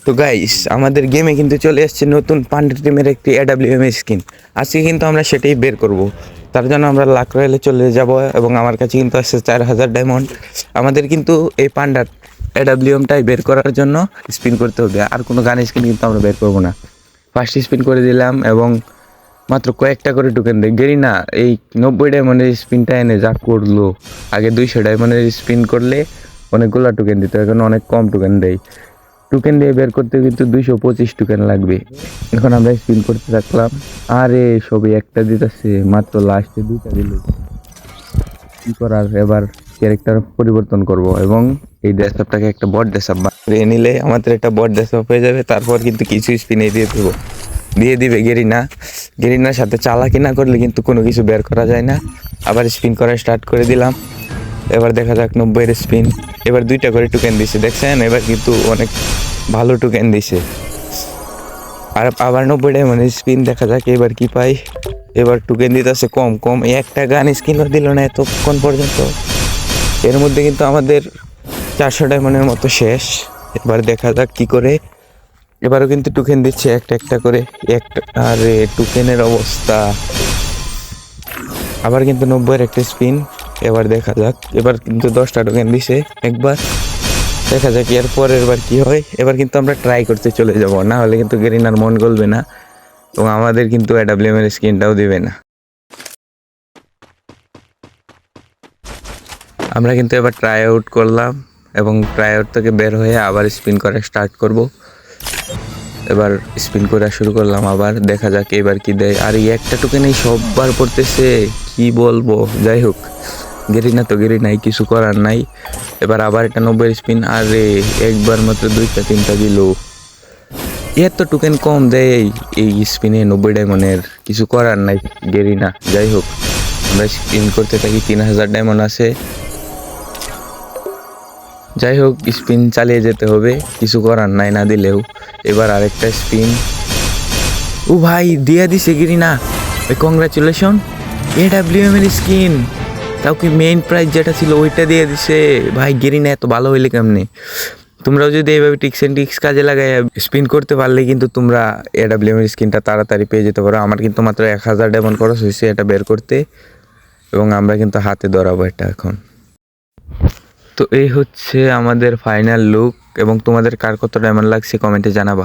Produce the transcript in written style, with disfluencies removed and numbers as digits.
তো গাইস, আমাদের গেমে কিন্তু চলে আসছে নতুন পান্ডা টিমের একটি এডাব্লিউএম স্কিন। আজকে কিন্তু আমরা সেটাই বের করব। তার জন্য আমরা লাক রয়েলে চলে যাব এবং আমার কাছে কিন্তু আসছে 4000 ডায়মন্ড। আমাদের কিন্তু এই পান্ডার এডাব্লিউএমটাই বের করার জন্য স্পিন করতে হবে, আর কোনো গান স্কিন কিন্তু আমরা বের করবো না। ফার্স্ট স্পিন করে দিলাম এবং মাত্র কয়েকটা করে টোকেন দেয় গেরি না। এই 90 ডায়মন্ডের স্পিনটা এনে যা করলো, আগে 200 ডায়মন্ডের স্পিন করলে অনেকগুলো টোকেন দিত, এখন অনেক কম টোকেন দেয়। টোকেন দিয়ে বের করতে কিন্তু 225 টোকেন লাগবে। এখন আমরা স্পিন করতে থাকলাম, আরে সবই একটা দিতেছে, মাত্র লাস্টে 2টা দিল। কি করার, এবার ক্যারেক্টার পরিবর্তন করব এবং এই ড্রেসআপটাকে একটা বট ড্রেসআপ বানিয়ে নিলে আমাদের একটা বট ড্রেসআপ হয়ে যাবে। তারপর কিন্তু কিছু স্পিনে দিয়ে দিবে গেরিনার সাথে চালাকি না করলে কিন্তু কোনো কিছু বের করা যায় না। আবার স্পিন করা স্টার্ট করে দিলাম। এবার দেখা যাক 90 স্পিন। এবার 2টা করে টোকেন দিছে, দেখছেন? এবার কিন্তু অনেক ভালো টোকেন দিছে। আর আবার 90 ডায়মন্ডের স্পিন, দেখা যাক এবার কি পাই। এবার টোকেন দিতেছে কম কম, একটা গান স্কিনও দিল না এতক্ষণ পর্যন্ত। এর মধ্যে কিন্তু আমাদের 400 ডায়মন্ডের মতো শেষ। এবার দেখা যাক কি করে। এবারও কিন্তু টোকেন দিচ্ছে একটা একটা করে। আরে টোকেনের অবস্থা। আবার কিন্তু 90 একটা স্পিন। এবার দেখা যাক, এবার কিন্তু 10টা টোকেন দিছে একবার। দেখা যাক এর পরের বার কি হয়। এবার কিন্তু আমরা ট্রাই করতে চলে যাব, না হলে কিন্তু গেরিনার মন গলবে না এবং আমাদের কিন্তু এডাব্লিউএম এর স্কিনটাও দিবে না। আমরা কিন্তু এবার ট্রাই আউট করলাম এবং ট্রাই আউট থেকে বের হয়ে আবার স্পিন করা স্টার্ট করব। এবার স্পিন করা শুরু করলাম, আবার দেখা যাক এবার কি দেয়। আর এই একটা টোকেনেই সববার পড়তেছে, কি বলবো। যাই হোক, গেরিনাই, কিছু করার নাই। এবার আবার একটা 90 স্পিন, আরে একবার মাত্র 2টা 3টা দিল। এত টোকেন কম দেয় এই স্পিনে 90 ডায়মন্ডের, কিছু করার নাই গেরিনা। যাই হোক, আমরা স্পিন করতে থাকি, 3000 ডায়মন্ড আছে। যাই হোক, স্পিন চালিয়ে যেতে হবে, কিছু করার নাই না দিলেও। এবার আরেকটা স্পিন, ও ভাই দিয়া দিছে গেরিনা। কংগ্রাচুলেশন, এডাব্লিউএম এর স্কিন। তাও কি মেইন প্রাইজ যেটা ছিল ওইটা দিয়ে দিছে। ভাই গেরিনা এত ভালো হইলে কেমনে? তোমরাও যদি এইভাবে টিক্স কাজে লাগাই স্পিন করতে পারলে কিন্তু তোমরা এডাব্লিউএম এর স্কিনটা তাড়াতাড়ি পেয়ে যেতে পারো। আমার কিন্তু মাত্র 1000 ডায়মন্ড খরচ হয়েছে এটা বের করতে এবং আমরা কিন্তু হাতে ধরাবো এটা এখন। তো এই হচ্ছে আমাদের ফাইনাল লুক এবং তোমাদের কার কত ডায়মন্ড লাগছে কমেন্টে জানাবা।